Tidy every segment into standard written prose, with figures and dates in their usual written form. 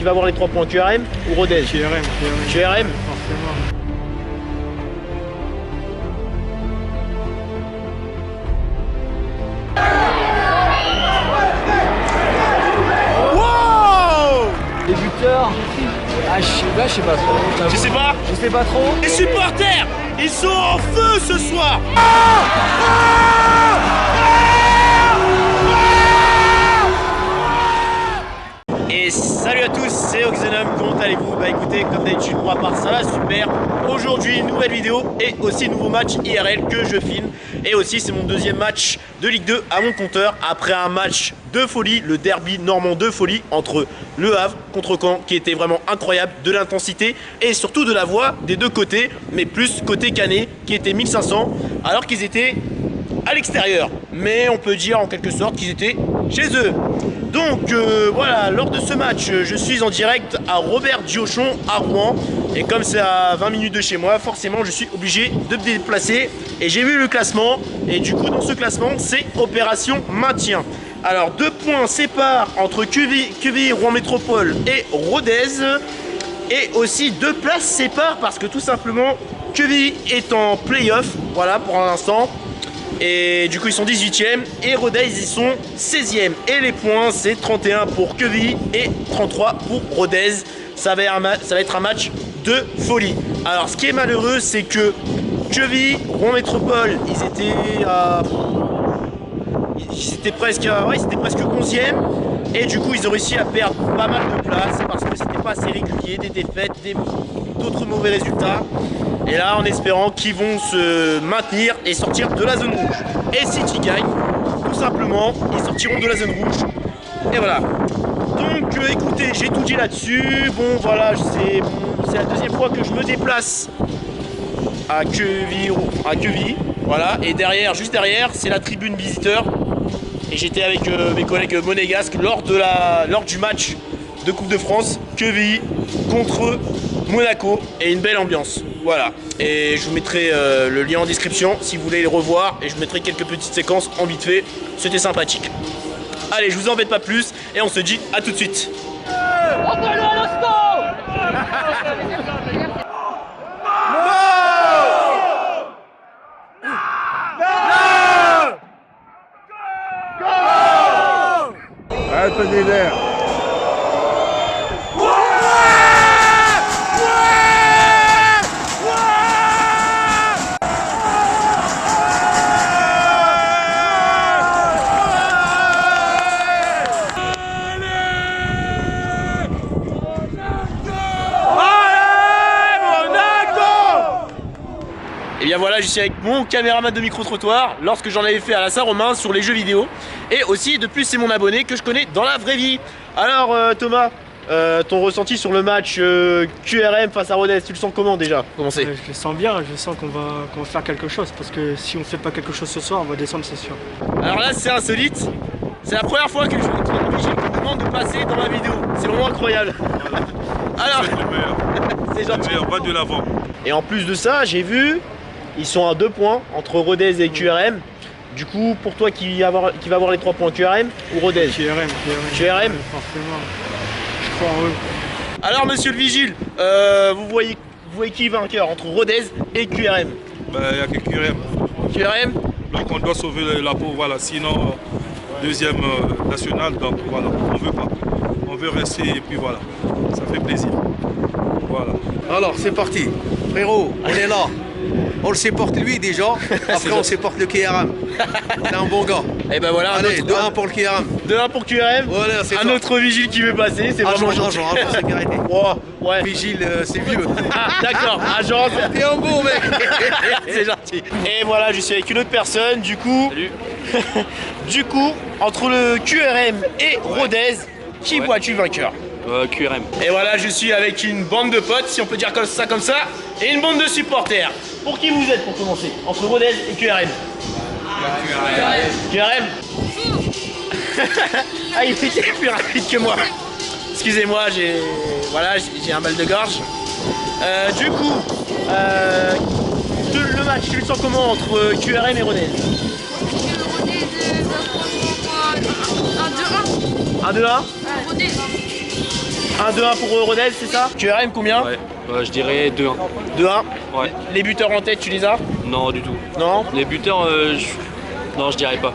va avoir les 3 points, QRM ou Rodez? QRM. QRM. Forcément. Les buteurs, je sais pas trop. Je sais pas. Je sais pas trop. Les supporters, ils sont en feu ce soir. Et salut à tous, c'est Oxenum, comment allez-vous? Bah écoutez, comme d'habitude, moi part ça va super. Aujourd'hui, nouvelle vidéo et aussi nouveau match IRL que je filme. Et aussi, c'est mon deuxième match de Ligue 2 à mon compteur après un match de folie, le derby normand de folie entre Le Havre contre Caen qui était vraiment incroyable, de l'intensité et surtout de la voix des deux côtés, mais plus côté Canet qui était 1500 alors qu'ils étaient à l'extérieur. Mais on peut dire en quelque sorte qu'ils étaient chez eux. Donc voilà, lors de ce match, je suis en direct à Robert Diochon à Rouen. Et comme c'est à 20 minutes de chez moi, forcément je suis obligé de me déplacer. Et j'ai vu le classement. Et du coup dans ce classement, c'est opération maintien. Alors 2 points séparent entre QVI Rouen Métropole et Rodez. Et aussi 2 places séparent parce que tout simplement QVI est en play-off. Voilà pour l'instant. Et du coup ils sont 18e et Rodez ils sont 16e. Et les points c'est 31 pour QVI et 33 pour Rodez. Ça va être un match de folie. Alors ce qui est malheureux c'est que QVI, Rouen Métropole, ils étaient presque 11e. Et du coup ils ont réussi à perdre pas mal de places parce que c'était pas assez régulier, des défaites, d'autres mauvais résultats. Et là en espérant qu'ils vont se maintenir et sortir de la zone rouge. Et si tu gagnes, tout simplement, ils sortiront de la zone rouge. Et voilà. Donc écoutez, j'ai tout dit là-dessus. Bon voilà, c'est la deuxième fois que je me déplace à QVI. Voilà. Et derrière, juste derrière, c'est la tribune visiteur. Et j'étais avec mes collègues monégasques lors du match de Coupe de France, QVI contre Monaco, et une belle ambiance. Voilà. Et je vous mettrai le lien en description si vous voulez les revoir, et je vous mettrai quelques petites séquences en vite fait. C'était sympathique. Allez, je vous embête pas plus et on se dit à tout de suite. Un peu d'air. Et bien voilà, je suis avec mon caméraman de micro-trottoir lorsque j'en avais fait à la Saint-Romain sur les jeux vidéo. Et aussi, de plus, c'est mon abonné que je connais dans la vraie vie. Alors Thomas, ton ressenti sur le match QRM face à Rodez, tu le sens comment déjà? Je le sens bien, je sens qu'on va faire quelque chose. Parce que si on ne fait pas quelque chose ce soir, on va descendre, c'est sûr. Alors là, c'est insolite. C'est la première fois que je me demande de passer dans ma vidéo. C'est vraiment incroyable. Voilà. Alors, C'est le meilleur. c'est gentil. Le meilleur, va de l'avant. Et en plus de ça, j'ai vu, ils sont à 2 points entre Rodez et QRM. Du coup, pour toi qui va avoir les 3 points, QRM ou Rodez? QRM. Forcément. Je crois en eux. Alors, monsieur le vigile, vous voyez qui vainqueur entre Rodez et QRM? Il n'y a que QRM. QRM? Donc on doit sauver la peau, voilà. Sinon, deuxième national, donc voilà, on ne veut pas. On veut rester et puis voilà, ça fait plaisir. Voilà. Alors c'est parti, frérot, on est là. On le supporte lui déjà, après on supporte le KRM. C'est un bon gars. Et ben voilà, Allez, 2-1 pour le KRM. 2-1 pour QRM. Voilà, c'est un ça. autre vigile qui veut passer, c'est vraiment gentil. Agent, sécurité. Oh, ouais. Vigile, c'est vieux. Ah, d'accord, agence. T'es un bon mec. C'est gentil. Et voilà, je suis avec une autre personne, du coup. Salut. Du coup, entre le QRM et Rodez, qui vois-tu vainqueur? QRM. Et voilà, je suis avec une bande de potes, si on peut dire comme ça, et une bande de supporters. Pour qui vous êtes pour commencer? Entre Rodez et QRM? QRM. Ah, il était plus rapide que moi. Excusez-moi, j'ai un mal de gorge. Du coup, le match, tu le sens comment entre QRM et Rodez? Un 2-1. 1-2-1. Rodez. 1-2-1 pour Rodez, c'est ça? QRM combien? Ouais, je dirais 2-1. 2-1. Ouais. Les buteurs en tête, tu les as? Non, du tout. Non? Les buteurs, non, je dirais pas.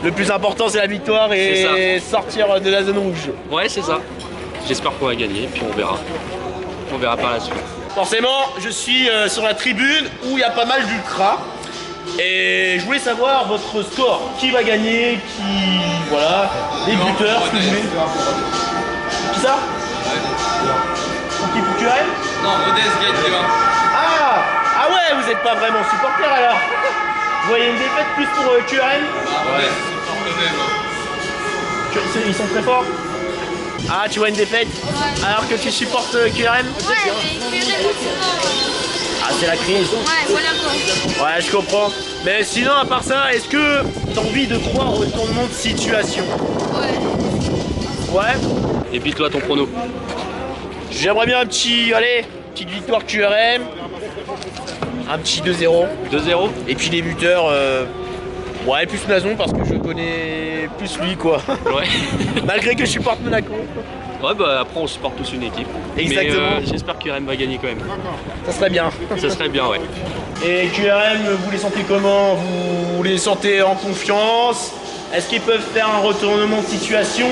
Le plus important, c'est la victoire et sortir de la zone rouge. Ouais, c'est ça. J'espère qu'on va gagner, puis on verra. On verra par la suite. Forcément, je suis sur la tribune où il y a pas mal d'ultras. Et je voulais savoir votre score. Qui va gagner? Qui. Voilà. Les buteurs, ce que vous voulez. Qui ça? Pour qui? Pour QRM? Non, Rodez gagne 2-1. Ah ouais, vous n'êtes pas vraiment supporter alors. Vous voyez une défaite plus pour QRM? Rodez, c'est fort quand même. Ils sont très forts. Ah, tu vois une défaite? Ouais. Alors que tu supportes QRM? Ouais, mais Ah, c'est la crise. ouais, voilà quoi. Ouais, je comprends. Mais sinon, à part ça, est-ce que t'as envie de croire au retournement de situation? Ouais. Ouais. Et puis toi, ton prono? J'aimerais bien un petit, allez, petite victoire QRM. Un petit 2-0. 2-0? Et puis les buteurs, ouais, plus Nazon parce que je connais plus lui, quoi. Ouais. Malgré que je supporte Monaco. Ouais, bah après, on supporte tous une équipe. Exactement. Mais j'espère que QRM va gagner quand même. Ça serait bien. Ça serait bien, ouais. Et QRM, vous les sentez comment? Vous les sentez en confiance? Est-ce qu'ils peuvent faire un retournement de situation?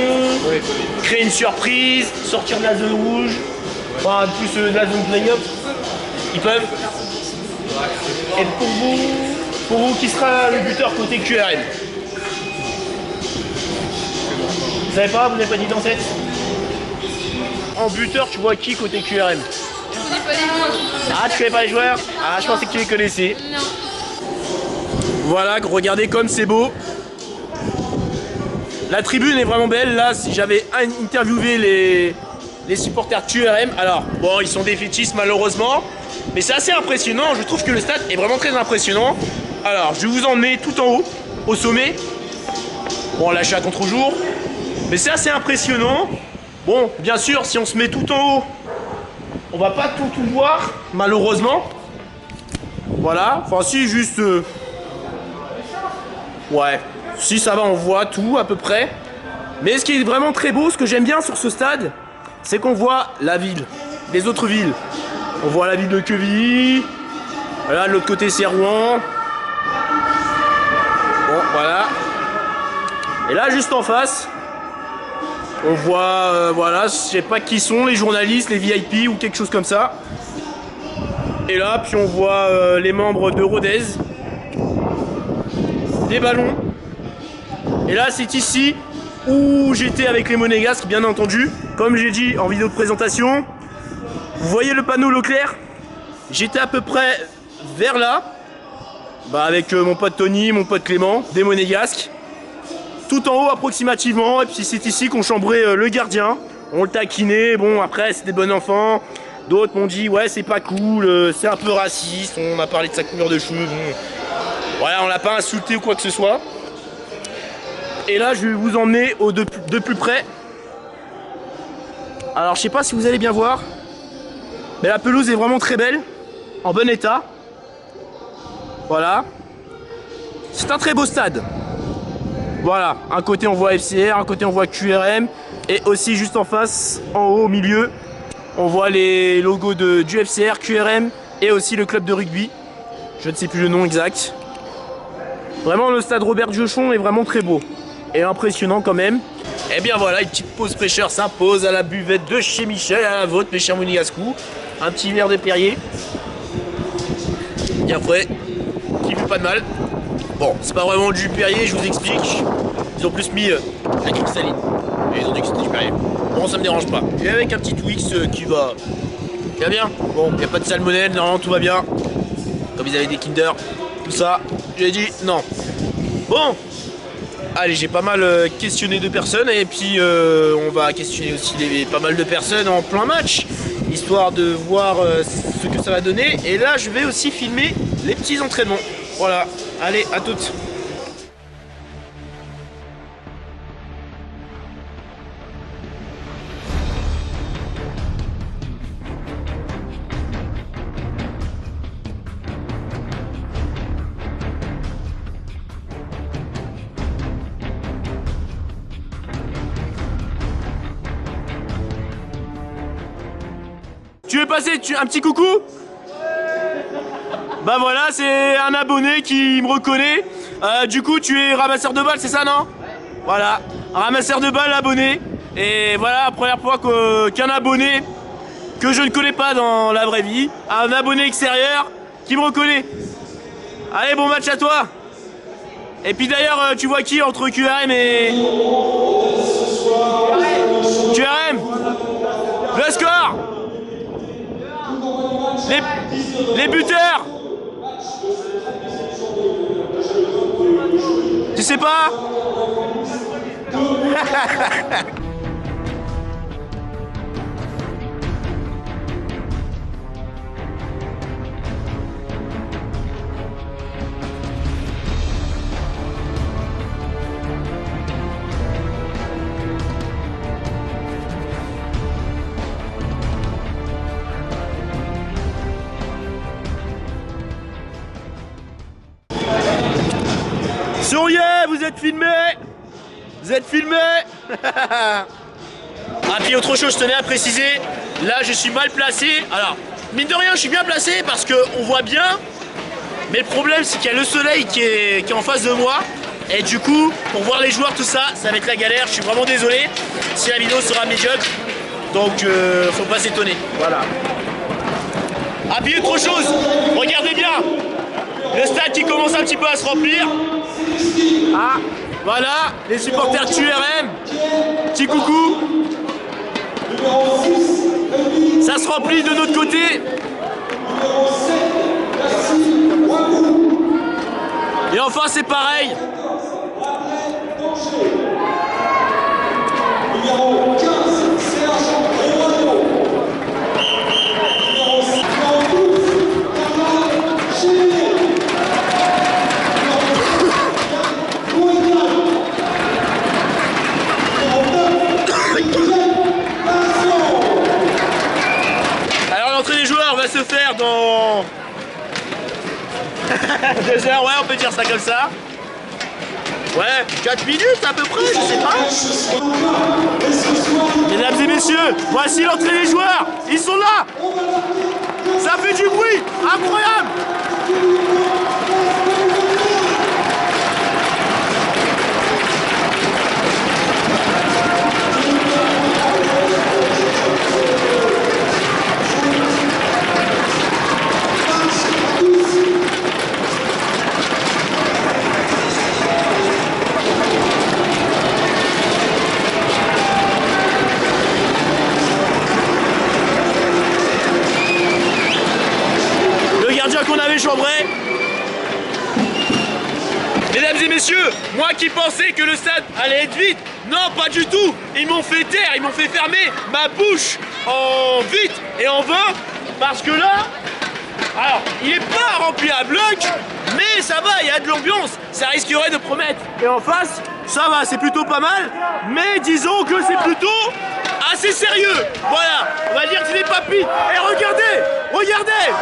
Créer une surprise? Sortir de la zone rouge? Enfin, plus de la zone play-off? Ils peuvent? Et pour vous, qui sera le buteur côté QRM? Vous savez pas? Vous n'avez pas dit dans cette? En buteur, tu vois qui côté QRM? Je connais pas les joueurs. Ah, tu connais pas les joueurs? Ah, je pensais que tu les connaissais. Non. Voilà, regardez comme c'est beau. La tribune est vraiment belle. Là, si j'avais interviewé les supporters de QRM, alors, bon, ils sont défaitistes malheureusement, mais c'est assez impressionnant. Je trouve que le stade est vraiment très impressionnant. Alors, je vais vous emmener tout en haut, au sommet. Bon, là, je suis à contre-jour, mais c'est assez impressionnant. Bon, bien sûr, si on se met tout en haut, on va pas tout voir, malheureusement. Voilà, enfin si, juste... Ouais, si ça va, on voit tout à peu près. Mais ce qui est vraiment très beau, ce que j'aime bien sur ce stade, c'est qu'on voit la ville, les autres villes. On voit la ville de Quevilly. Voilà, de l'autre côté c'est Rouen. Bon, voilà. Et là, juste en face, on voit, voilà, je sais pas qui sont, les journalistes, les VIP ou quelque chose comme ça. Et là, puis on voit les membres de Rodez. Des ballons. Et là, c'est ici où j'étais avec les Monégasques, bien entendu. Comme j'ai dit en vidéo de présentation, vous voyez le panneau Leclerc? J'étais à peu près vers là, avec mon pote Tony, mon pote Clément, des Monégasques. Tout en haut approximativement, et puis c'est ici qu'on chambrait le gardien. On le taquinait, bon après c'est des bons enfants. D'autres m'ont dit ouais c'est pas cool, c'est un peu raciste, on a parlé de sa couleur de cheveux, bon. Voilà, on l'a pas insulté ou quoi que ce soit. Et là je vais vous emmener de plus près. Alors je sais pas si vous allez bien voir, mais la pelouse est vraiment très belle, en bon état. Voilà. C'est un très beau stade. Voilà, un côté on voit FCR, un côté on voit QRM, et aussi juste en face, en haut, au milieu, on voit les logos du FCR, QRM, et aussi le club de rugby. Je ne sais plus le nom exact. Vraiment, le stade Robert Diochon est vraiment très beau, et impressionnant quand même. Et bien voilà, une petite pause pêcheur s'impose à la buvette de chez Michel, à la vôtre, mes chers Monégascous. Un petit verre de Perrier. Bien frais, qui fait pas de mal. Bon, c'est pas vraiment du Perrier, je vous explique. Ils ont plus mis la cristalline. Et ils ont dit que c'était du Perrier. Bon, ça me dérange pas. Et avec un petit Twix qui va bien. Bon, il n'y a pas de salmonelle, normalement tout va bien. Comme ils avaient des Kinder, tout ça. J'ai dit non. Bon, allez, j'ai pas mal questionné de personnes. Et puis, on va questionner aussi pas mal de personnes en plein match. Histoire de voir ce que ça va donner. Et là, je vais aussi filmer les petits entraînements. Voilà, allez, à toutes. Tu veux passer un petit coucou? Bah voilà, c'est un abonné qui me reconnaît. Du coup, tu es ramasseur de balles, c'est ça, non? Voilà, un ramasseur de balles abonné. Et voilà, la première fois qu'un abonné que je ne connais pas dans la vraie vie, un abonné extérieur qui me reconnaît. Allez, bon match à toi. Et puis d'ailleurs, tu vois qui entre QRM et... QRM, le score, les buteurs. Tu sais pas? Souriez, vous êtes filmé. Vous êtes filmé. Ah, puis autre chose, je tenais à préciser, là je suis mal placé. Alors, mine de rien, je suis bien placé parce qu'on voit bien. Mais le problème, c'est qu'il y a le soleil qui est en face de moi. Et du coup, pour voir les joueurs, tout ça, ça va être la galère. Je suis vraiment désolé si la vidéo sera médiocre. Donc, faut pas s'étonner. Voilà. Ah, puis autre chose, regardez bien. Le stade qui commence un petit peu à se remplir. Ah, voilà, les supporters de QRM. Petit coucou. Ça se remplit de notre côté. Et enfin, c'est pareil. Se faire dans 2 heures, ouais, on peut dire ça comme ça. Ouais, 4 minutes à peu près, je sais pas. Mesdames et messieurs, voici l'entrée des joueurs. Ils sont là. Ça fait du bruit, incroyable. Qu'on avait chambré. Mesdames et messieurs, moi qui pensais que le stade allait être vide, non pas du tout. Ils m'ont fait taire, ils m'ont fait fermer ma bouche en vite et en vain, parce que là, alors il est pas rempli à bloc, mais ça va, il y a de l'ambiance, ça risquerait de promettre. Et en face, ça va, c'est plutôt pas mal, mais disons que c'est plutôt assez sérieux. Voilà, on va dire que c'est des papis. Et regardez, regardez.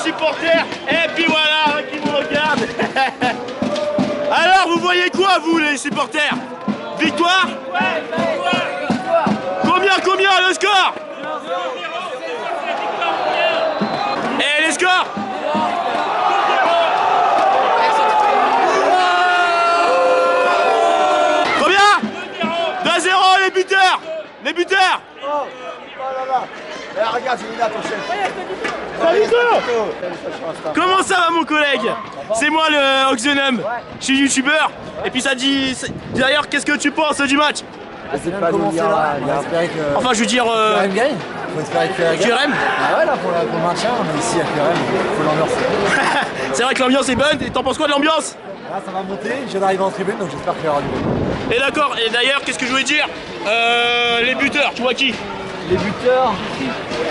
Supporters, et puis voilà qui nous regarde. Alors vous voyez quoi vous les supporters? Victoire? Ouais, victoire. Combien le score? Et les scores? les buteurs. Oh là là. Regarde, j'ai mis là ton chef. Comment ça va mon collègue? C'est moi le Oxenum, je suis youtubeur. Et puis ça dit... D'ailleurs, qu'est-ce que tu penses du match? C'est pas commencé là. Il y a espéré que Enfin, je veux dire... QRM gagne. Faut espérer que QRM gagne. QRM? Ah ouais, là pour le maintien, on est ici à QRM, il faut l'ambiance. C'est vrai que l'ambiance est bonne, et t'en penses quoi de l'ambiance? Là, ça va monter, je viens d'arriver en tribune, donc j'espère qu'il y aura du monde. Et d'accord, et d'ailleurs, qu'est-ce que je voulais dire? Les buteurs, tu vois qui? Les buteurs,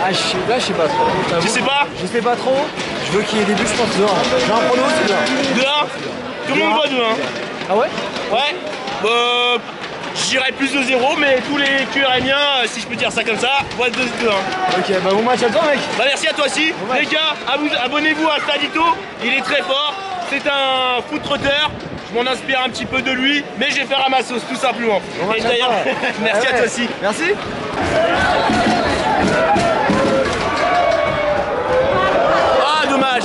je sais pas trop. Tu sais pas? Je sais pas trop, je veux qu'il y ait des buts, je pense, dehors. J'ai un prono, c'est dehors. 2-1? Tout le monde voit 2-1. Ah ouais? Ouais. J'irais plus de 0, mais tous les QRMiens, si je peux dire ça comme ça, voient 2-1. Ok, bah bon match à toi mec. Bah merci à toi aussi. Les gars, abonnez-vous à Stadito, il est très fort. C'est un foot trotteur. Je m'en inspire un petit peu de lui, mais je vais faire à ma sauce tout simplement. Bon Et d'ailleurs, merci à toi aussi. Merci. Ah dommage.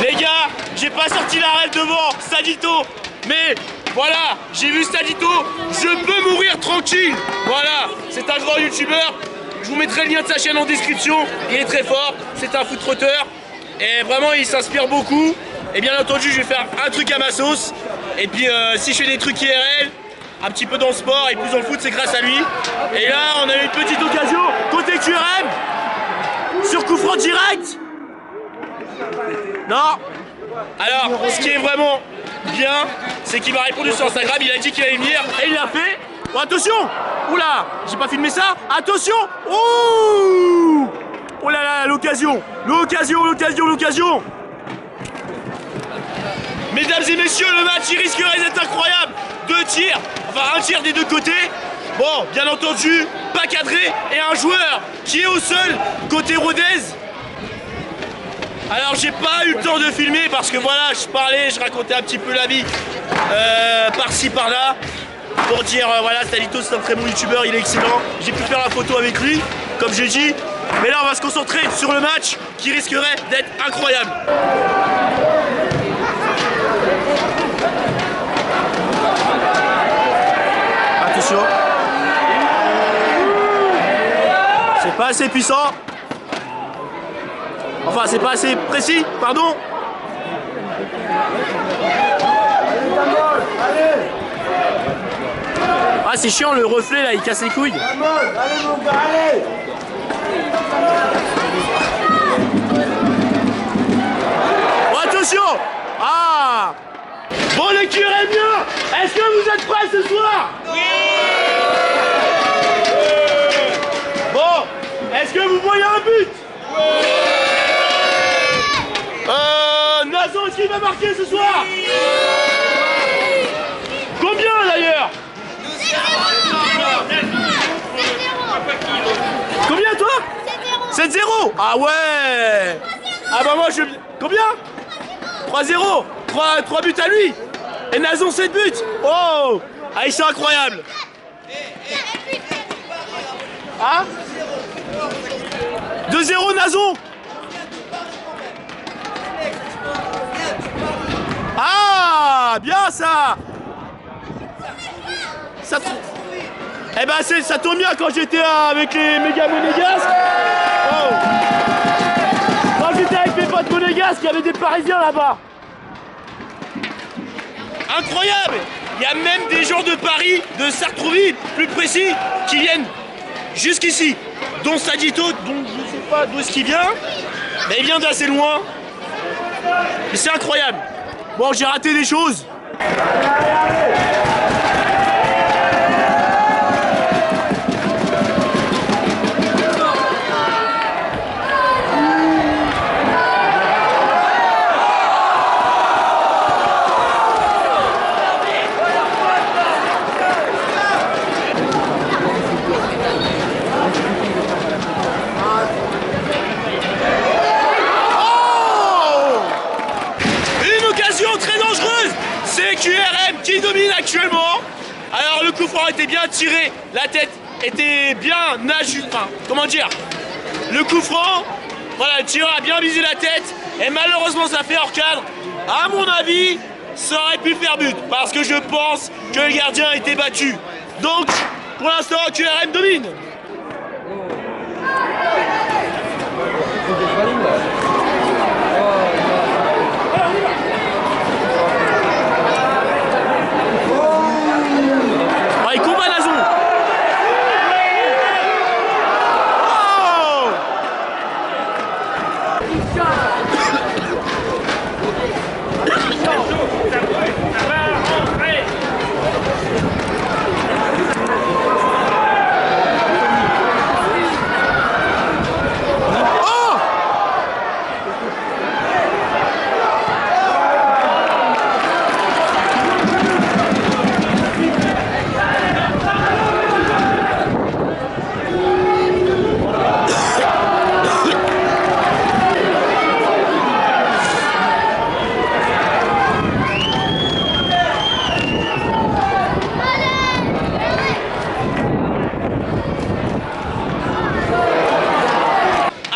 Les gars, j'ai pas sorti la rêve devant Stadito, mais voilà, j'ai vu Stadito, je peux mourir tranquille. Voilà, c'est un grand youtubeur. Je vous mettrai le lien de sa chaîne en description. Il est très fort, c'est un foot trotteur. Et vraiment, il s'inspire beaucoup. Et bien entendu, je vais faire un truc à ma sauce. Et puis, si je fais des trucs IRL, un petit peu dans le sport et plus dans le foot, c'est grâce à lui. Et là, on a eu une petite occasion côté QRM. Sur coup franc direct. Non. Alors, ce qui est vraiment bien, c'est qu'il m'a répondu sur Instagram, il a dit qu'il allait venir et il l'a fait. Oh, attention. Oula, j'ai pas filmé ça. Attention. Ouh. Oh là là, l'occasion. L'occasion. Mesdames et messieurs, le match il risquerait d'être incroyable. 2 tirs, enfin un tir des deux côtés. Bon, bien entendu, pas cadré et un joueur qui est au sol côté Rodez. Alors j'ai pas eu le temps de filmer parce que voilà, je parlais, je racontais un petit peu la vie par-ci par-là pour dire voilà, Stadito c'est un très bon youtubeur, il est excellent. J'ai pu faire la photo avec lui, comme j'ai dit. Mais là on va se concentrer sur le match qui risquerait d'être incroyable. Attention. C'est pas assez puissant. Enfin, c'est pas assez précis, pardon. Ah, c'est chiant, le reflet là, il casse les couilles. Allez mon gars, allez. Oh, attention. Ah. Bon, les QRMiens, est-ce que vous êtes prêts ce soir? Oui. Bon, est-ce que vous voyez un but? Oui. Nazon, est-ce qu'il va marquer ce soir? Oui. Combien d'ailleurs? 7-0. Combien toi? 7-0. Ah ouais. Ah bah moi je... Combien? 3-0. 3 buts à lui. Et Nazon 7 buts. Oh. Ah ils sont incroyables. Ah 2-0 Nazon. Ah bien ça. Eh ben ça tombe bien quand j'étais avec les méga monégasques. Oh. Quand j'étais avec mes potes monégasques, il y avait des Parisiens là-bas. Incroyable. Il y a même des gens de Paris, de Sartrouville, plus précis, qui viennent jusqu'ici. Dont Stadito, dont je sais pas d'où est-ce qu'il vient, mais il vient d'assez loin. Mais c'est incroyable. Bon, j'ai raté des choses. QRM qui domine actuellement. Alors le coup franc était bien tiré, la tête était bien enfin, comment dire, le coup franc, voilà, le tireur a bien visé la tête et malheureusement ça fait hors cadre. À mon avis, ça aurait pu faire but parce que je pense que le gardien a été battu. Donc Pour l'instant, QRM domine. Ah, il combat Nazon. Oh!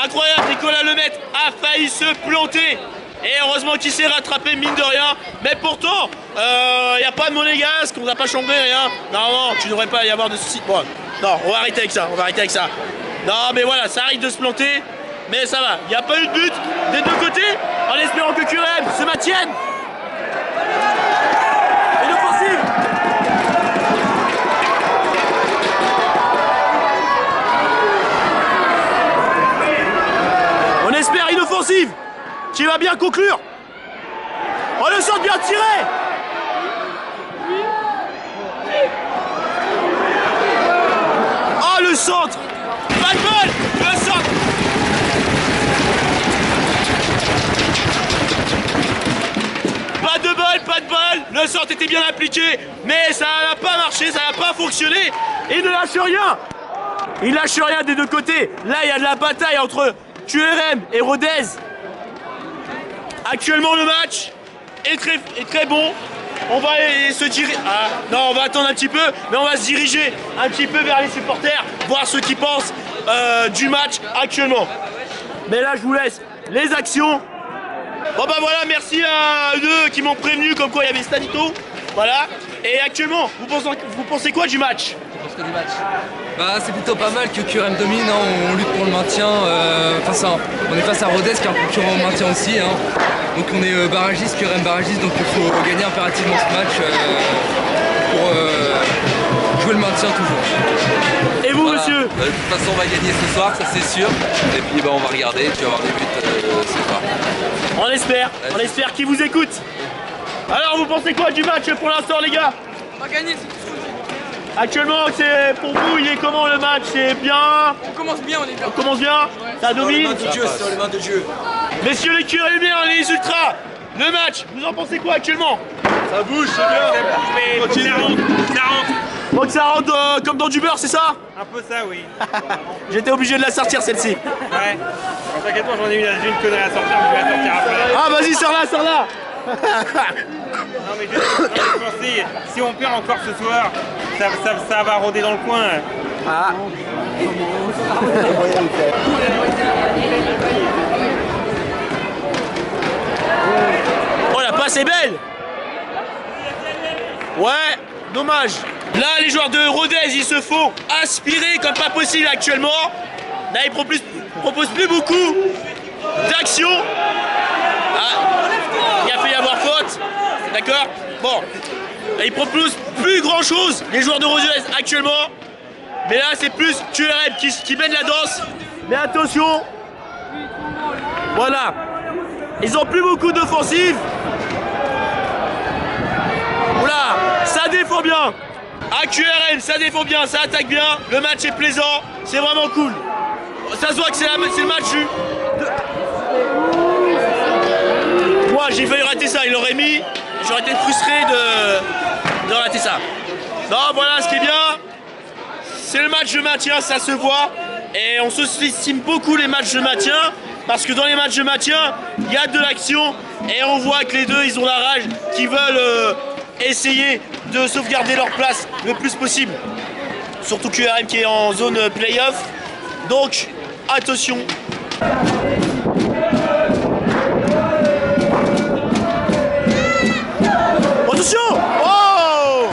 Incroyable, Nicolas Lemaitre a failli se planter. Et heureusement qu'il s'est rattrapé, mine de rien. Mais pourtant, il n'y a pas de monégasque, on n'a pas chambré, rien. Non, tu ne devrais pas y avoir de soucis. Bon, non, on va arrêter avec ça, Non, mais voilà, ça arrive de se planter. Mais ça va, il n'y a pas eu de but des deux côtés. En espérant que QRM se maintienne. Et l'offensive. On espère une offensive qui va bien conclure. Oh, le centre bien tiré. Oh, le centre. Pas de balle. Le centre. Pas de balle. Le centre était bien appliqué. Mais ça n'a pas marché, ça n'a pas fonctionné. Il ne lâche rien. Il lâche rien des deux côtés. Là, il y a de la bataille entre QRM et Rodez. Actuellement, le match est très bon. On va se diriger. Ah, non, on va attendre un petit peu, mais on va se diriger un petit peu vers les supporters, voir ce qu'ils pensent du match actuellement. Mais là, je vous laisse les actions. Bon, bah voilà, merci à eux qui m'ont prévenu comme quoi il y avait Stanito. Voilà. Et actuellement, vous pensez quoi du match? Du match. Bah, c'est plutôt pas mal que QRM domine, hein. On lutte pour le maintien, on est face à Rodez qui est un concurrent au maintien aussi, hein. Donc on est barragiste, QRM barragiste, donc il faut gagner impérativement ce match pour jouer le maintien toujours. Et vous, voilà. monsieur? De toute façon on va gagner ce soir, ça c'est sûr, et puis bah, on va regarder, tu vas avoir des buts ce soir. On espère qu'ils vous écoutent. Alors vous pensez quoi du match pour l'instant les gars? On va gagner, c'est tout ce qu'on dit. Actuellement, c'est pour vous, il est comment le match? C'est bien? On commence bien, on est bien. On commence bien? Ouais. Ça domine? C'est dans les mains de Dieu. Messieurs les QRM, les ultras, le match, vous en pensez quoi actuellement? Ça bouge, c'est bien. Ça bouge, mais faut que ça rentre. Faut que ça rentre comme dans du beurre, c'est ça? Un peu ça, oui. J'étais obligé de la sortir celle-ci. Ouais. T'inquiète pas, j'en ai une connerie à sortir, mais je vais la sortir après. Ah, vas-y, sors-la. Non mais je pensais, si on perd encore ce soir, ça va rôder dans le coin. Ah. Oh, la passe est belle. Ouais, dommage. Là, les joueurs de Rodez, ils se font aspirer comme pas possible actuellement. Là, ils proposent plus beaucoup d'actions. Ah, il a fait y avoir faute. D'accord? Bon. Ils proposent plus grand chose, les joueurs de Rodez actuellement. Mais là, c'est plus QRM qui mène la danse. Mais attention. Voilà. Ils ont plus beaucoup d'offensives. Oula, ça défend bien. À QRM, ça défend bien, ça attaque bien. Le match est plaisant, c'est vraiment cool. Ça se voit que c'est le match du... Moi, j'ai failli rater ça, il l'aurait mis. J'aurais été frustré de rater ça. Non, voilà, ce qui est bien, c'est le match de maintien, ça se voit. Et on sous-estime beaucoup les matchs de maintien. Parce que dans les matchs de maintien, il y a de l'action. Et on voit que les deux, ils ont la rage, qu'ils veulent essayer de sauvegarder leur place le plus possible. Surtout QRM qui est en zone play-off. Donc, attention. Attention! Oh!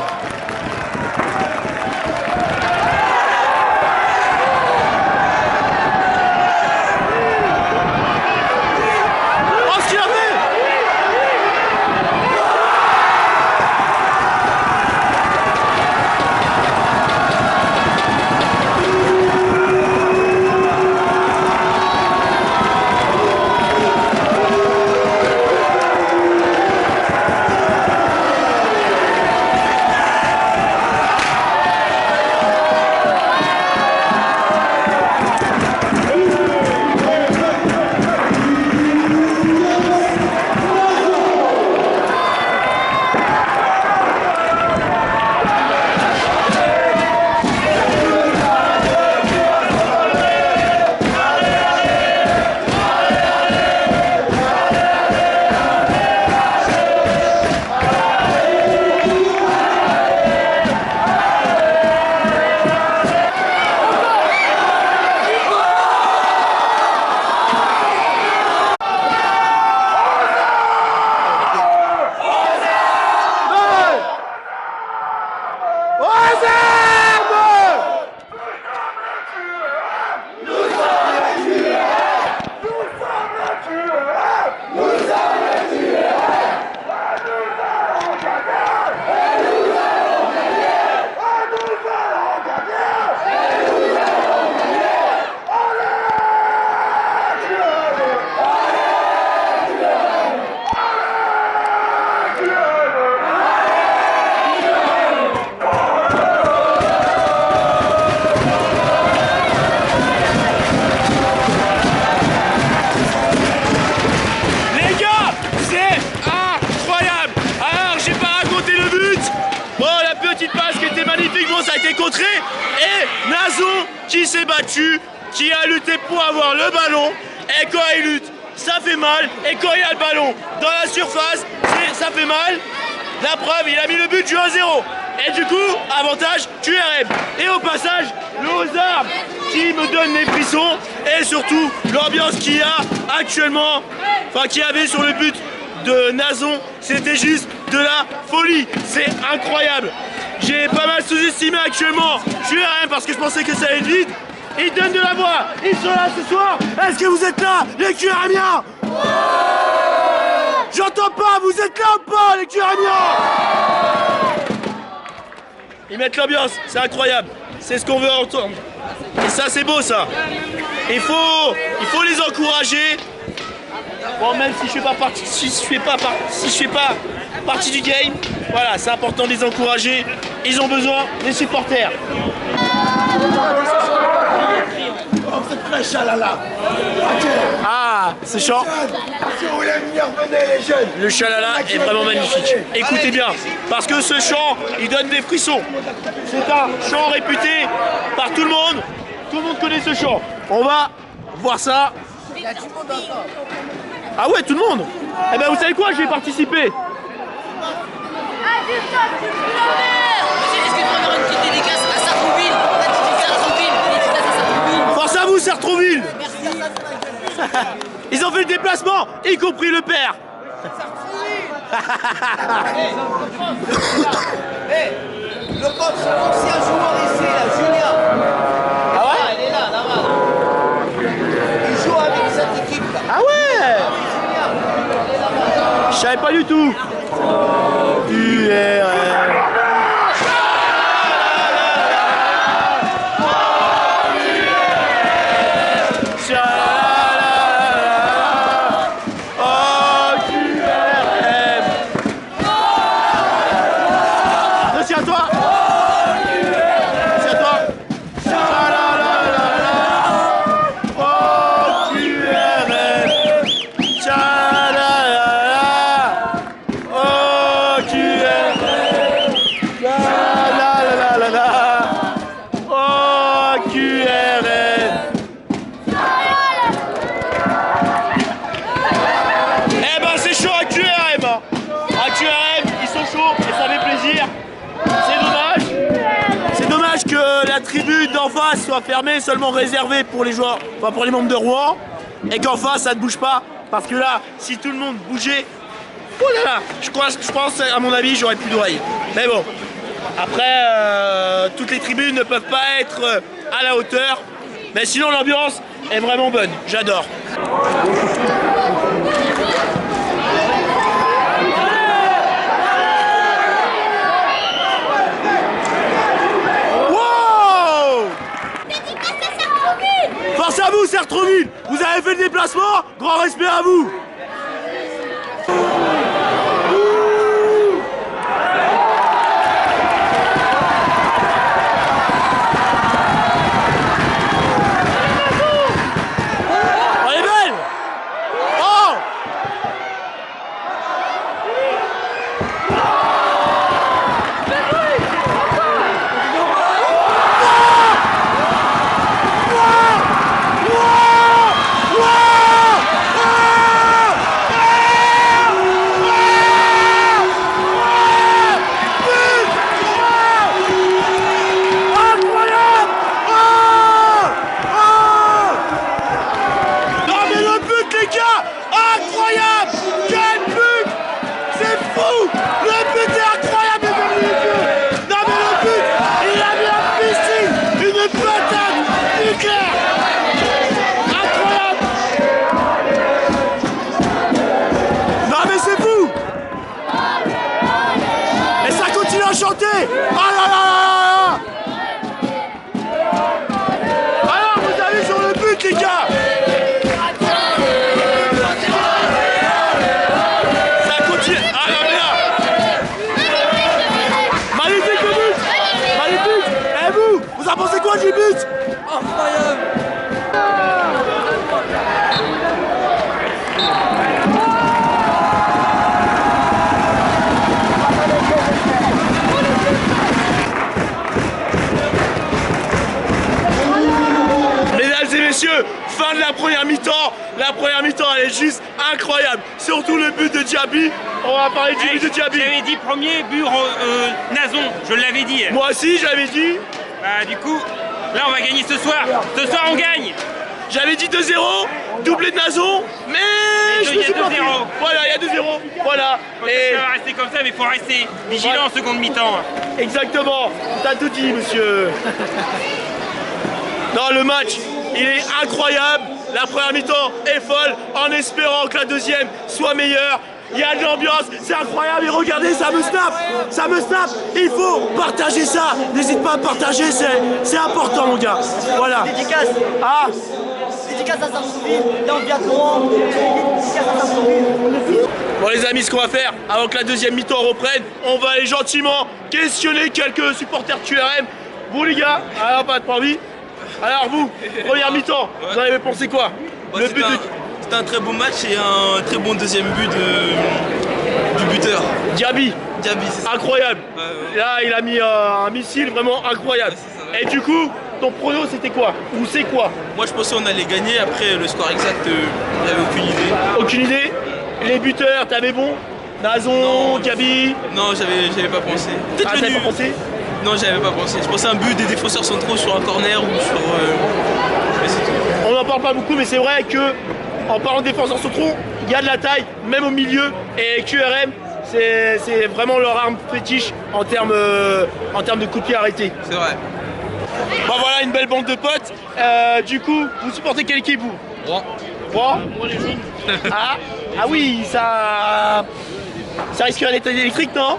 été contré. Et Nazon qui s'est battu, qui a lutté pour avoir le ballon. Et quand il lutte, ça fait mal. Et quand il a le ballon dans la surface, ça fait mal. La preuve, il a mis le but du 1-0. Et du coup, avantage QRM. Et au passage, le Ozarbe qui me donne les frissons. Et surtout, l'ambiance qu'il y a actuellement, enfin qu'il y avait sur le but de Nazon, c'était juste de la folie. C'est incroyable. J'ai pas mal sous-estimé actuellement QRM parce que je pensais que ça allait être vide. Ils donnent de la voix. Ils sont là ce soir. Est-ce que vous êtes là, les QRMiens? J'entends pas, vous êtes là ou pas, les QRMiens? Ils mettent l'ambiance, c'est incroyable. C'est ce qu'on veut entendre. Et ça, c'est beau, ça. Il faut les encourager. Bon, même si je fais pas partie, si je fais pas partie du game, voilà, c'est important de les encourager. Ils ont besoin des supporters. Oh, c'est très chalala. Ah, ce chant. Si vous voulez venir, venez les jeunes. Le chalala est vraiment magnifique. Écoutez bien, parce que ce chant, il donne des frissons. C'est un chant réputé par tout le monde. Tout le monde connaît ce chant. On va voir ça. Ah ouais, tout le monde. Eh ben vous savez quoi, je vais participer. Force à vous, Sartrouville. Ils ont fait le déplacement, y compris le père. Le coach, c'est un joueur ici, là, Julien. Ah ouais? Elle est là, là-bas. Il joue avec cette équipe là. Ah ouais? Je savais pas du tout. D'en face soit fermé, seulement réservé pour les joueurs, enfin pour les membres de Rouen, et qu'en face ça ne bouge pas, parce que là, si tout le monde bougeait, oh là là, je pense à mon avis j'aurais plus d'oreilles. Mais bon, après toutes les tribunes ne peuvent pas être à la hauteur, mais sinon l'ambiance est vraiment bonne, j'adore. Force à vous, Sartrouville. Vous avez fait le déplacement, grand respect à vous. Elle est belle. Oh. messieurs, fin de la première mi-temps. La première mi-temps, elle est juste incroyable. Surtout le but de Diaby. On va parler du but de Diaby. J'avais dit premier but Nazon, je l'avais dit. Moi aussi, j'avais dit. Bah, du coup, là, on va gagner ce soir. Ce soir, on gagne. J'avais dit 2-0, doublé de Nazon, mais je me suis pas pris. Voilà, il y a 2-0. Voilà. Et ça va rester comme ça, mais il faut rester vigilant en seconde mi-temps. Exactement. T'as tout dit, monsieur. Non, le match, il est incroyable. La première mi-temps est folle, en espérant que la deuxième soit meilleure. Il y a de l'ambiance, c'est incroyable. Et regardez, ça me snap. Il faut partager ça. N'hésite pas à partager, c'est important, mon gars. Voilà. Dédicace. Ah. Dédicace à Sarsouville, dans le biathlon. Dédicace à Sarsouville. Bon les amis, ce qu'on va faire, avant que la deuxième mi-temps reprenne, on va aller gentiment questionner quelques supporters QRM. Vous les gars, alors pas de envie. Alors vous, première mi-temps, vous en avez pensé quoi? Le but C'était un très bon match et un très bon deuxième but du buteur. Diaby, c'est ça. Incroyable. Là, il a mis un missile vraiment incroyable. Ouais, et du coup, ton prono, c'était quoi? Ou c'est quoi? Moi, je pensais qu'on allait gagner. Après, le score exact, il n'y avait aucune idée. Aucune idée? Les buteurs, t'avais bon? Nazon, Diaby? Non, j'avais pas pensé. Peut-être le nul. Pas pensé? Non, j'avais pas pensé. Je pensais à un but des défenseurs centraux sur un corner ou sur... Mais c'est tout. On n'en parle pas beaucoup, mais c'est vrai que en parlant de défenseurs centraux, il y a de la taille, même au milieu. Et QRM, c'est vraiment leur arme fétiche en termes de coups de pied arrêtés. C'est vrai. Bon voilà, une belle bande de potes. Du coup, vous supportez quelle équipe vous? Moi les jaunes. Ah oui, ça risquerait d'être électrique, non?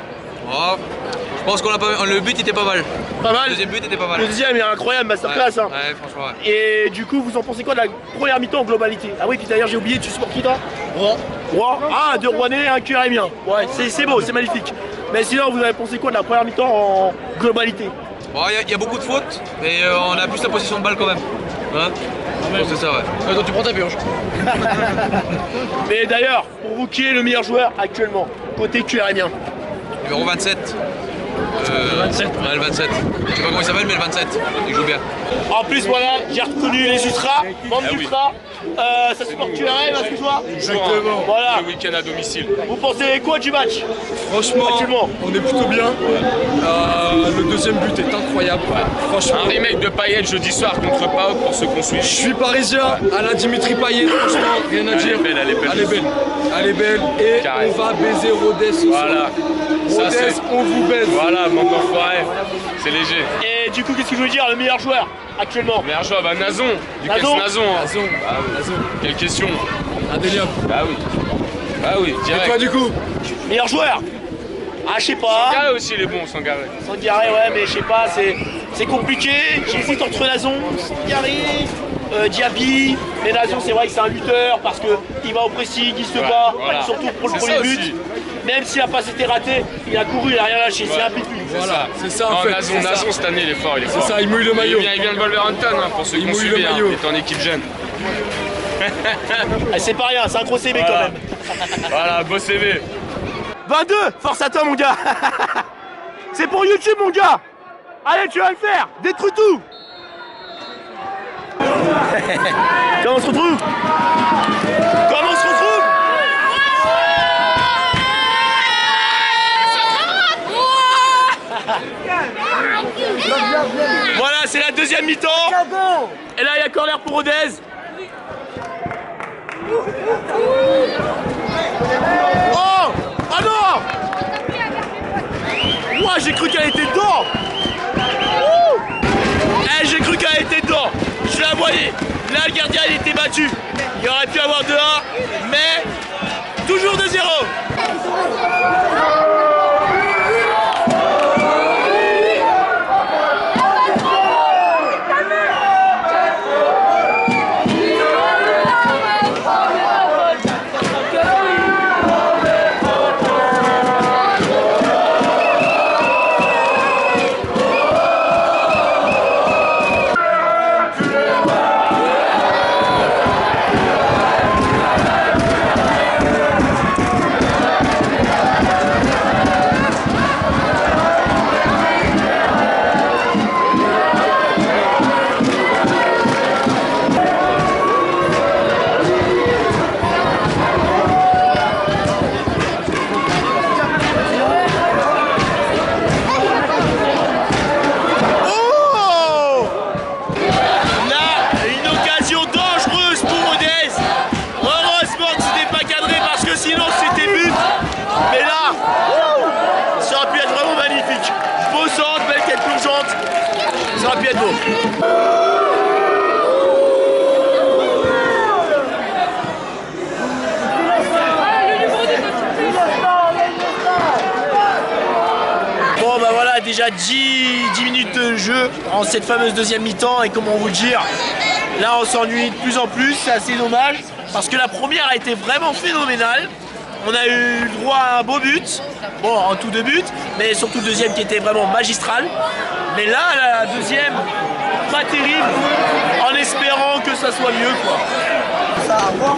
Je pense qu'on l'a pas. Le but était pas mal. Pas mal. Le deuxième but était pas mal. Le deuxième est incroyable, masterclass. Hein. Ouais, franchement. Ouais. Et du coup, vous en pensez quoi de la première mi-temps en globalité? Ah oui, puis d'ailleurs, j'ai oublié, tu supportes qui toi? Rouen. Ah, deux Rouennais, un QRMien. Ouais, c'est beau, c'est magnifique. Mais sinon, vous avez pensé quoi de la première mi-temps en globalité? Il y a beaucoup de fautes, mais on a plus la possession de balle quand même. Hein? C'est ça, ouais. Donc tu prends ta purge. Mais d'ailleurs, pour vous, qui est le meilleur joueur actuellement, côté QRMien? Numéro 27. 27. Ouais, le 27. Je sais pas comment il s'appelle, mais le 27. Il joue bien. En plus, voilà, j'ai reconnu les Ultras, bande d'Ultras. Ça supporte QRM, est-ce que tu vois? Exactement. Voilà. Le week-end à domicile. Vous pensez quoi du match? Franchement, on est plutôt bien. Le deuxième but est incroyable. Franchement. Un remake de Payet jeudi soir contre Pau pour ceux qu'on suit. Je suis parisien, à la Dimitri Payet, franchement, rien à dire. Elle est belle. Et on va baiser Rodez ce soir. Rodez, on vous baise. Voilà, mon enfoiré. C'est léger. Et du coup, qu'est-ce que je veux dire? Le meilleur joueur actuellement? Le meilleur joueur, Nazon. Nazon. Nazon. Quelle question? Adelium. Bah oui, direct. Et toi du coup? Meilleur joueur? Ah, je sais pas. Sangaré aussi, il est bon, Sangaré. Sangaré, ouais, mais je sais pas, c'est compliqué. J'hésite entre Nazon, Sangaré, Diaby. Mais Nazon, c'est vrai que c'est un lutteur parce qu'il va au pressing, il se bat, surtout pour le premier but. Même s'il n'a pas été raté, il a couru, il n'a rien lâché, c'est un pitbull. Voilà, c'est ça en fait. Nazon cette année, il est fort, C'est ça, il mouille le maillot. Il vient de Wolverhampton, pour ceux qui ont suivi, il est en équipe jeune. C'est pas rien, c'est un gros CV quand même. Voilà, beau CV. 22, force à toi mon gars. C'est pour YouTube mon gars. Allez, tu vas le faire, détruis tout. Comment on se retrouve? Voilà, c'est la deuxième mi-temps. Et là, il y a corner pour Rodez. Oh! Ah non! Ouah, j'ai cru qu'elle était dedans. J'ai cru qu'elle était dedans. Je la voyais. Là, le gardien, il était battu. Il aurait pu avoir 2-1, mais toujours 2-0. déjà 10 minutes de jeu en cette fameuse deuxième mi-temps et comment vous dire, là on s'ennuie de plus en plus, c'est assez dommage parce que la première a été vraiment phénoménale. On a eu droit à un beau but, bon en tout 2 buts, mais surtout le deuxième qui était vraiment magistral. Mais là la deuxième, pas terrible, en espérant que ça soit mieux quoi. Ça à voir.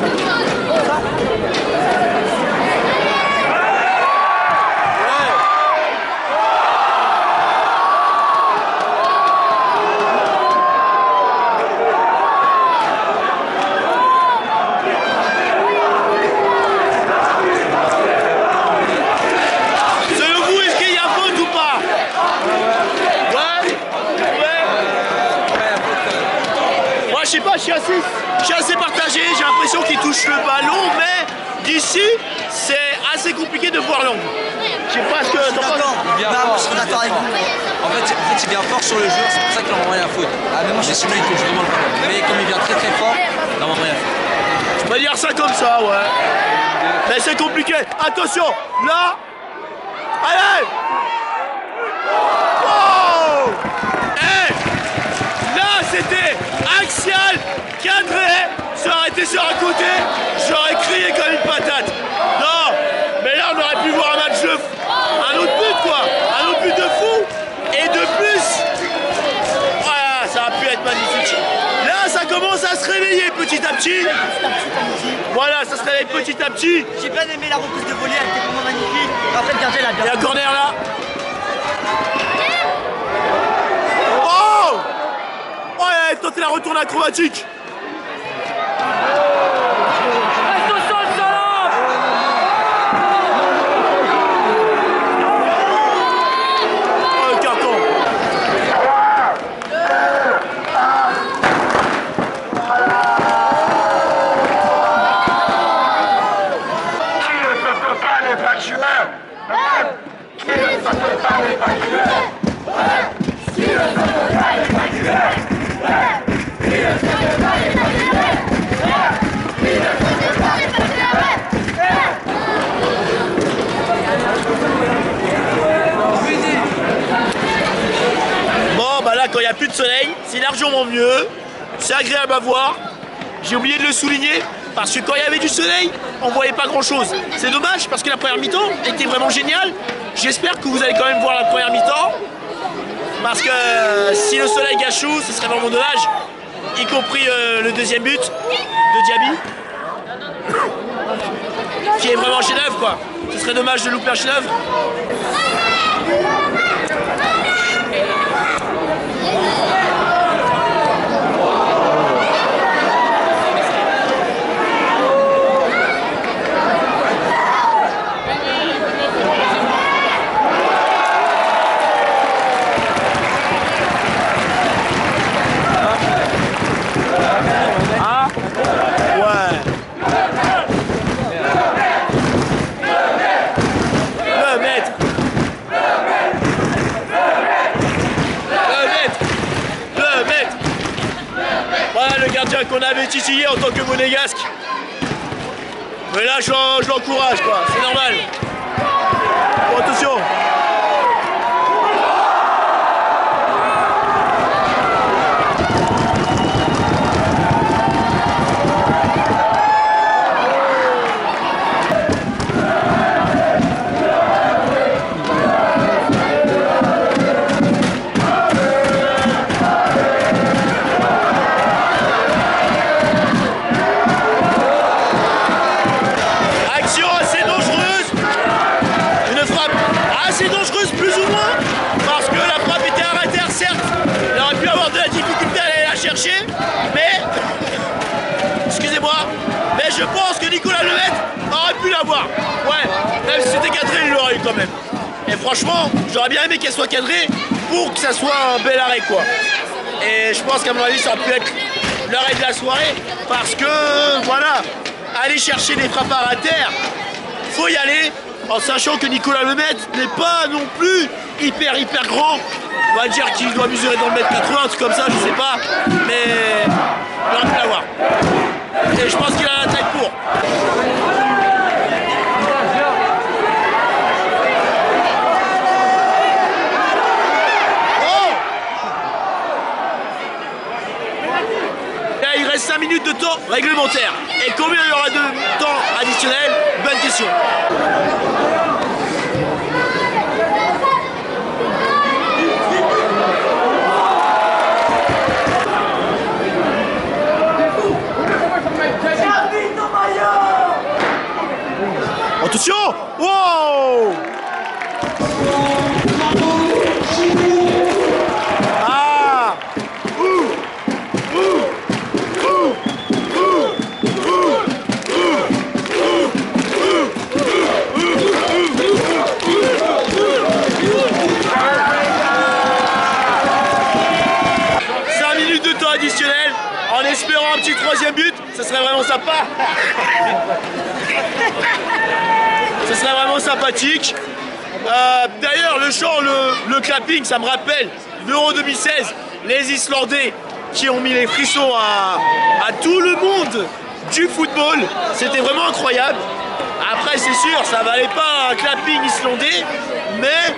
Je sais pas, je suis assez partagé, j'ai l'impression qu'il touche le ballon, mais d'ici, c'est assez compliqué de voir l'angle. Je sais pas ce que t'en penses. Il vient fort. En fait, il vient fort sur le jeu, c'est pour ça qu'il envoie rien à faute. Ah, mais moi, je suis il touche vraiment le ballon. Mais comme il vient très très fort, il envoie rien à faute. Tu peux dire ça comme ça, ouais. Mais c'est compliqué. Attention, là. Allez. Oh. Hey. Là, c'était axial, cadré, ça aurait été sur un côté, j'aurais crié comme une patate. Non, mais là on aurait pu voir un match de un autre but quoi, un autre but de fou. Et de plus, voilà, ça aurait pu être magnifique. Là ça commence à se réveiller petit à petit. Voilà, ça se réveille petit à petit. J'ai bien aimé la reprise de volée, elle était vraiment magnifique. Après le gardien l'a bien. Il y a un corner là. Tenter la retourne acrobatique. Oh, le carton. Qui ne se peut pas n'est pas tueur. Qui ne se peut pas n'est pas tueur. Qui ne se peut pas n'est pas tueur. Bon bah là quand il n'y a plus de soleil, c'est largement mieux, c'est agréable à voir. J'ai oublié de le souligner parce que quand il y avait du soleil, on voyait pas grand chose. C'est dommage parce que la première mi-temps était vraiment géniale. J'espère que vous allez quand même voir la première mi-temps. Parce que si le soleil gâche tout, ce serait vraiment dommage. Y compris le deuxième but de Diaby. Qui est vraiment un chef-d'œuvre quoi. Ce serait dommage de louper un chef-d'œuvre. Qu'on avait titillé en tant que monégasque. Mais là je l'encourage quoi, c'est normal. Bon, attention. Mais, excusez-moi, mais je pense que Nicolas Lemaitre aurait pu l'avoir. Ouais, même si c'était cadré, il l'aurait eu quand même. Et franchement, j'aurais bien aimé qu'elle soit cadrée pour que ça soit un bel arrêt quoi. Et je pense qu'à mon avis, ça aurait pu être l'arrêt de la soirée parce que, voilà, aller chercher des frappes à terre, faut y aller en sachant que Nicolas Lemaitre n'est pas non plus hyper grand. On va dire qu'il doit mesurer dans le mètre 80, un truc comme ça, je sais pas. Mais il aurait pu l'avoir. Et je pense qu'il a la taille pour. de temps réglementaire. Et combien il y aura de temps additionnel? Bonne question. Attention! Wow! Ah! Minutes de temps additionnel en espérant un petit troisième but, ça serait vraiment sympa. Ce serait vraiment sympathique. D'ailleurs, le chant, le clapping, ça me rappelle l'Euro 2016, les Islandais qui ont mis les frissons à tout le monde du football. C'était vraiment incroyable. Après, c'est sûr, ça valait pas un clapping islandais, mais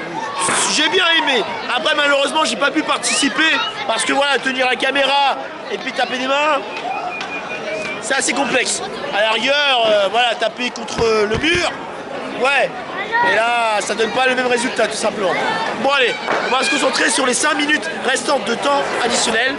j'ai bien aimé. Après, malheureusement, j'ai pas pu participer parce que voilà, tenir la caméra et puis taper des mains, c'est assez complexe. À la rigueur, voilà, taper contre le mur, ouais. Et là, ça donne pas le même résultat, tout simplement. Bon, allez, on va se concentrer sur les 5 minutes restantes de temps additionnel.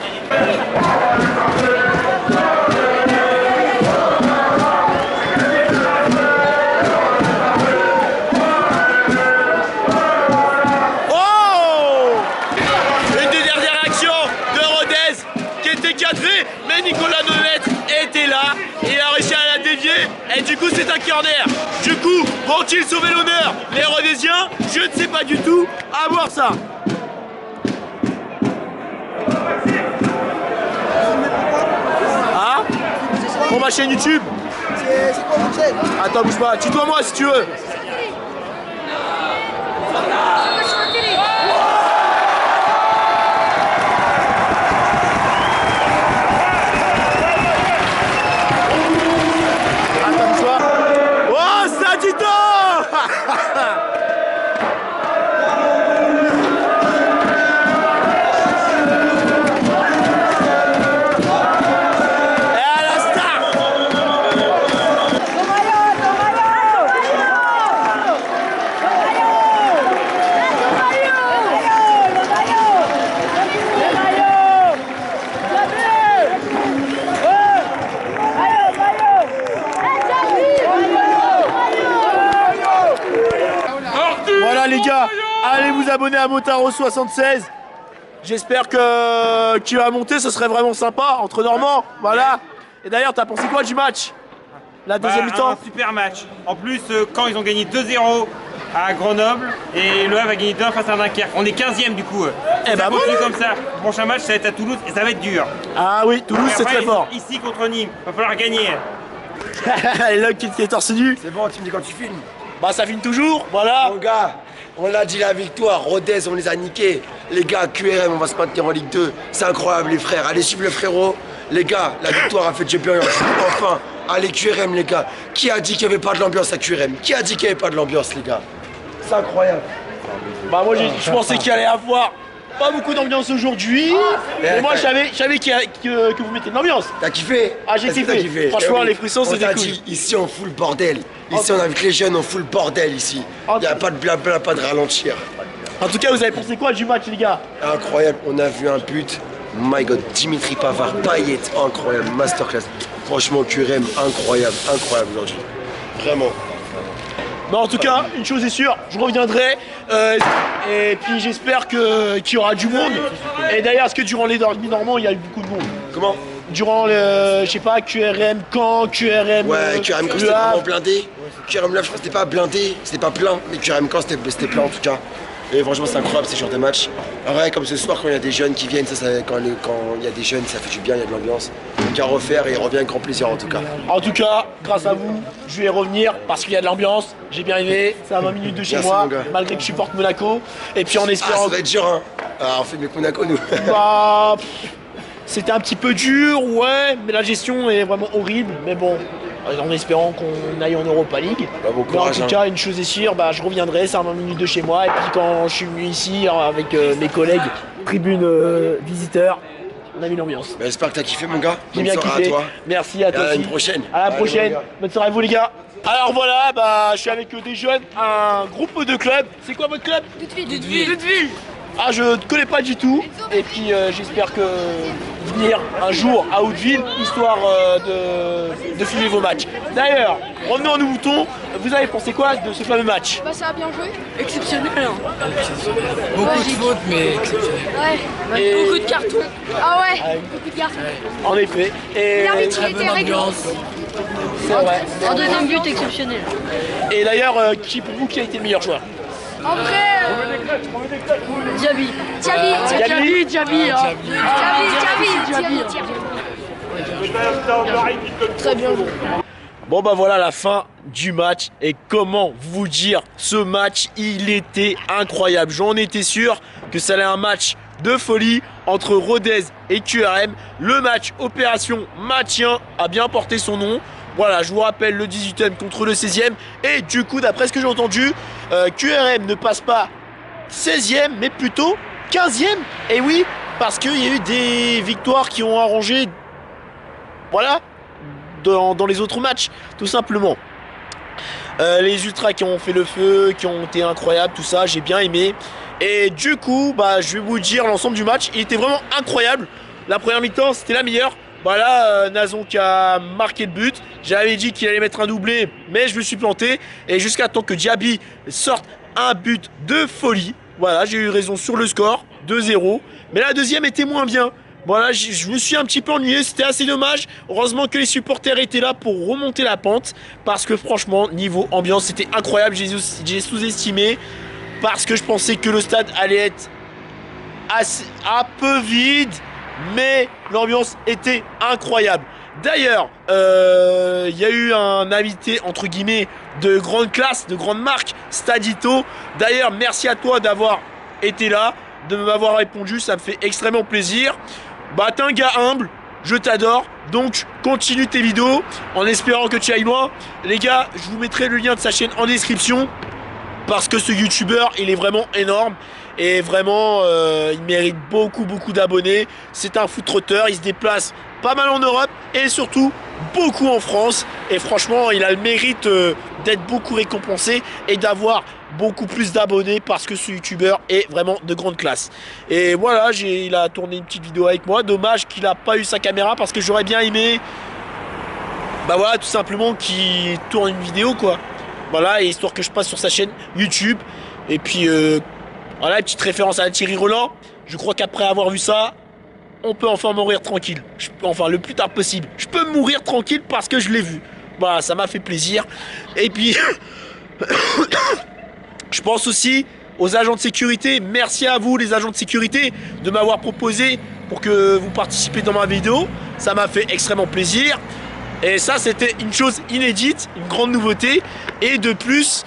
Nicolas Delettre était là, il a réussi à la dévier et du coup c'est un corner. Du coup, vont-ils sauver l'honneur, les Rhodésiens? Je ne sais pas du tout, à voir ça. Ah? Pour ma chaîne YouTube? C'est quoi votre chaîne? Attends, bouge pas, tutoie-moi si tu veux. Voilà les gars, allez vous abonner à Motaro76. J'espère que tu vas monter, ce serait vraiment sympa entre Normands, voilà. Et d'ailleurs, t'as pensé quoi du match? La deuxième mi-temps? Un super match. En plus, quand ils ont gagné 2-0 à Grenoble et le Havre a gagné 2-1 face à Dunkerque. On est 15e du coup. Et bah continue comme ça. Le prochain match, ça va être à Toulouse et ça va être dur. Ah oui, Toulouse c'est très fort. Ici contre Nîmes, va falloir gagner. Et là qui est torse nu. C'est bon, tu me dis quand tu filmes. Bah ça filme toujours, voilà. Mon gars, on l'a dit la victoire, Rodez on les a niqués. Les gars, QRM, on va se maintenir en Ligue 2. C'est incroyable les frères, allez suivre le frérot. Les gars, la victoire a fait champion. Enfin, allez QRM les gars. Qui a dit qu'il n'y avait pas de l'ambiance à QRM? Qui a dit qu'il n'y avait pas de l'ambiance les gars? C'est incroyable. Bah moi je pensais qu'il allait avoir pas beaucoup d'ambiance aujourd'hui. Mais moi je savais que vous mettez de l'ambiance. T'as kiffé? Ah j'ai kiffé. Franchement les frissons c'était cool. Dit, ici on fout le bordel. Ici on invite les jeunes, on fout le bordel ici. Il n'y a pas de blabla, pas de ralentir. En tout cas vous avez pensé quoi du match les gars? Incroyable, on a vu un but. My God, Dimitri Pavard, Payet, incroyable, masterclass. Franchement QRM, incroyable aujourd'hui. Vraiment. Mais en tout cas, une chose est sûre, je reviendrai et puis j'espère qu'il y aura du monde. Et d'ailleurs, est-ce que durant les derbys normands, il y a eu beaucoup de monde? Comment? Durant le, je sais pas, QRM Caen, QRM... Ouais, QRM Caen c'était vraiment blindé. QRM là, je crois que c'était pas blindé, c'était pas plein, mais QRM Caen c'était plein en tout cas. Et franchement c'est incroyable ces genres de matchs. Ouais, comme ce soir quand il y a des jeunes qui viennent, quand il y a des jeunes ça fait du bien, il y a de l'ambiance. Donc à refaire et il revient avec grand plaisir en tout cas. En tout cas, grâce à vous, je vais revenir parce qu'il y a de l'ambiance, j'ai bien aimé, c'est à 20 minutes de chez moi, malgré que je supporte Monaco. Et puis en espérant... ça va être dur hein. Ah, on fait mieux que Monaco nous. Bah, c'était un petit peu dur, ouais, mais la gestion est vraiment horrible, mais bon. En espérant qu'on aille en Europa League. Bah, bon courage, mais en tout cas, une chose est sûre, bah, je reviendrai, c'est à 20 minutes de chez moi. Et puis quand je suis venu ici avec mes collègues, tribune visiteurs, on a mis l'ambiance. Bah, j'espère que t'as kiffé mon gars. J'ai bien kiffé. À toi. Merci à toi. À une prochaine. À la prochaine. Bonne soirée à vous les gars. Alors voilà, bah je suis avec des jeunes, un groupe de clubs. C'est quoi votre club? Lutteville. Ah, je ne connais pas du tout. Et puis j'espère que venir un jour à Hauteville, histoire de filmer vos matchs. D'ailleurs, revenons à nos moutons. Vous avez pensé quoi de ce fameux match? Bah ça a bien joué. Exceptionnel. Hein. Beaucoup de fautes, mais exceptionnel. Ouais. Et... beaucoup de cartons. Ah ouais. Beaucoup de cartons. En effet. Et l'arbitre il était réglant. C'est vrai. En deuxième but exceptionnel. Et d'ailleurs, pour vous, qui a été le meilleur joueur? En vrai, Diaby. Très bien joué. Bon bah voilà la fin du match et comment vous dire, ce match il était incroyable. J'en étais sûr que ça allait un match de folie entre Rodez et QRM. Le match opération maintien a bien porté son nom. Voilà, je vous rappelle le 18e contre le 16e. Et du coup, d'après ce que j'ai entendu, QRM ne passe pas 16e, mais plutôt 15e. Et oui, parce qu'il y a eu des victoires qui ont arrangé, voilà, dans les autres matchs, tout simplement. Les ultras qui ont fait le feu, qui ont été incroyables, tout ça, j'ai bien aimé. Et du coup, bah, je vais vous dire l'ensemble du match. Il était vraiment incroyable. La première mi-temps, c'était la meilleure. Bah là, Nazon qui a marqué le but. J'avais dit qu'il allait mettre un doublé, mais je me suis planté. Et jusqu'à temps que Diaby sorte un but de folie. Voilà, j'ai eu raison sur le score, 2-0. Mais la deuxième était moins bien. Voilà, je me suis un petit peu ennuyé, c'était assez dommage. Heureusement que les supporters étaient là pour remonter la pente. Parce que franchement, niveau ambiance, c'était incroyable. J'ai sous-estimé. Parce que je pensais que le stade allait être un peu vide. Mais l'ambiance était incroyable. D'ailleurs, il y a eu un invité entre guillemets de grande classe, de grande marque, Stadito. D'ailleurs, merci à toi d'avoir été là, de m'avoir répondu, ça me fait extrêmement plaisir. Bah, t'es un gars humble, je t'adore, donc continue tes vidéos en espérant que tu ailles loin. Les gars, je vous mettrai le lien de sa chaîne en description parce que ce youtubeur, il est vraiment énorme. Et vraiment, il mérite beaucoup d'abonnés. C'est un foot-trotteur, il se déplace pas mal en Europe et surtout beaucoup en France. Et franchement, il a le mérite d'être beaucoup récompensé et d'avoir beaucoup plus d'abonnés parce que ce youtubeur est vraiment de grande classe. Et voilà, il a tourné une petite vidéo avec moi. Dommage qu'il n'a pas eu sa caméra parce que j'aurais bien aimé, bah voilà, tout simplement qu'il tourne une vidéo quoi. Voilà, et histoire que je passe sur sa chaîne YouTube. Et puis voilà, une petite référence à Thierry Roland. Je crois qu'après avoir vu ça, on peut enfin mourir tranquille. Enfin, le plus tard possible. Je peux mourir tranquille parce que je l'ai vu. Voilà, ça m'a fait plaisir. Et puis, je pense aussi aux agents de sécurité. Merci à vous, les agents de sécurité, de m'avoir proposé pour que vous participiez dans ma vidéo. Ça m'a fait extrêmement plaisir. Et ça, c'était une chose inédite, une grande nouveauté. Et de plus,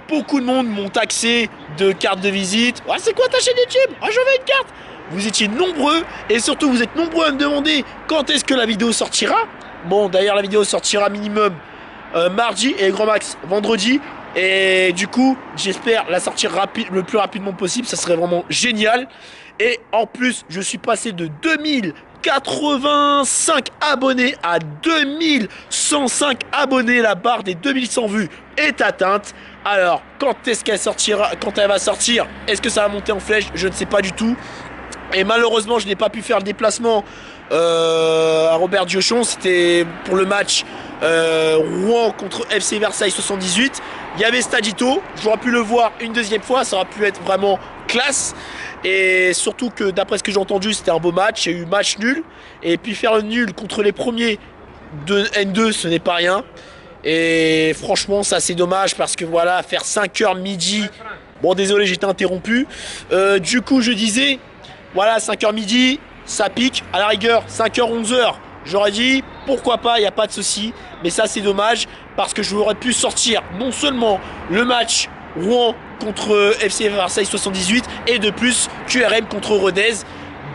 beaucoup de monde m'ont taxé de carte de visite. Ah, c'est quoi ta chaîne YouTube? Ah, je veux une carte. Vous étiez nombreux et surtout vous êtes nombreux à me demander quand est-ce que la vidéo sortira. Bon, d'ailleurs la vidéo sortira minimum mardi et grand max vendredi. Et du coup, j'espère la sortir le plus rapidement possible. Ça serait vraiment génial. Et en plus, je suis passé de 2085 abonnés à 2105 abonnés. La barre des 2100 vues est atteinte. Alors, quand est-ce qu'elle sortira? Quand elle va sortir? Est-ce que ça va monter en flèche? Je ne sais pas du tout. Et malheureusement, je n'ai pas pu faire le déplacement à Robert Diochon. C'était pour le match Rouen contre FC Versailles 78. Il y avait Stadito. J'aurais pu le voir une deuxième fois. Ça aurait pu être vraiment classe. Et surtout que d'après ce que j'ai entendu, c'était un beau match. Il y a eu match nul. Et puis faire le nul contre les premiers de N2, ce n'est pas rien. Et franchement, ça c'est dommage parce que voilà, faire 5h midi. Bon, désolé, j'étais interrompu. Du coup, je disais, voilà, 5h midi, ça pique. À la rigueur, 5h, 11h, j'aurais dit, pourquoi pas, il n'y a pas de souci. Mais ça, c'est dommage parce que j'aurais pu sortir non seulement le match Rouen contre FC Versailles 78 et de plus QRM contre Rodez.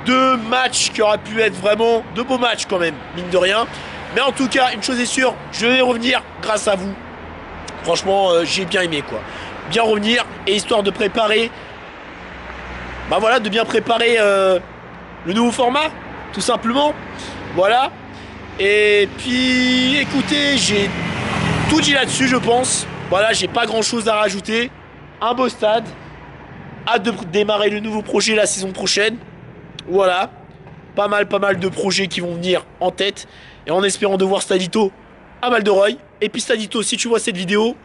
Deux matchs qui auraient pu être vraiment de beaux matchs quand même, mine de rien. Mais en tout cas, une chose est sûre, je vais revenir grâce à vous. Franchement, j'ai bien aimé quoi. Bien revenir et histoire de préparer, bah voilà, de bien préparer le nouveau format, tout simplement. Voilà. Et puis, écoutez, j'ai tout dit là-dessus, je pense. Voilà, j'ai pas grand-chose à rajouter. Un beau stade. Hâte de démarrer le nouveau projet la saison prochaine. Voilà. Pas mal de projets qui vont venir en tête. Et en espérant de voir Stadito à Val-de-Reuil. Et puis Stadito, si tu vois cette vidéo,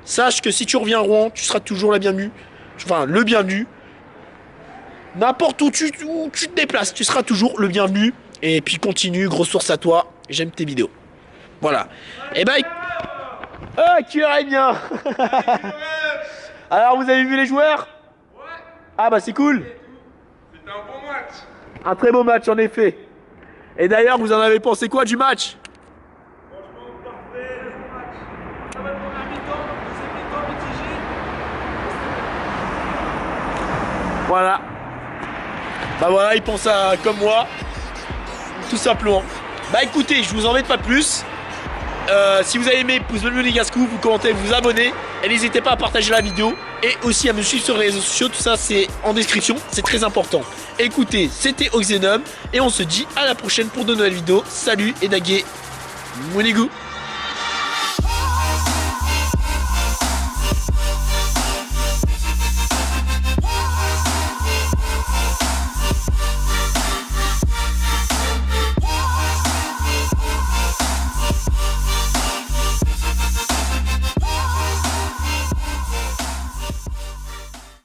sache que si tu reviens à Rouen, tu seras toujours la bienvenue. Enfin, le bienvenu. N'importe où tu te déplaces, tu seras toujours le bienvenu. Et puis continue, grosse source à toi. J'aime tes vidéos. Voilà. Et bye. Ah, QRM bien. Alors, vous avez vu les joueurs? Ouais. Ah bah c'est cool. C'était un bon match. Un très beau match en effet. Et d'ailleurs, vous en avez pensé quoi du match? Franchement, parfait le match. Ça va être première mi-temps, deuxième mi-temps mitigé. Voilà. Bah voilà, ils pensent comme moi. Tout simplement. Bah écoutez, je vous embête pas plus. Si vous avez aimé, pouce bleu les Gascous, vous commentez, vous abonnez. Et n'hésitez pas à partager la vidéo. Et aussi à me suivre sur les réseaux sociaux. Tout ça, c'est en description. C'est très important. Écoutez, c'était Oxenum. Et on se dit à la prochaine pour de nouvelles vidéos. Salut et Daguet. Mounigou.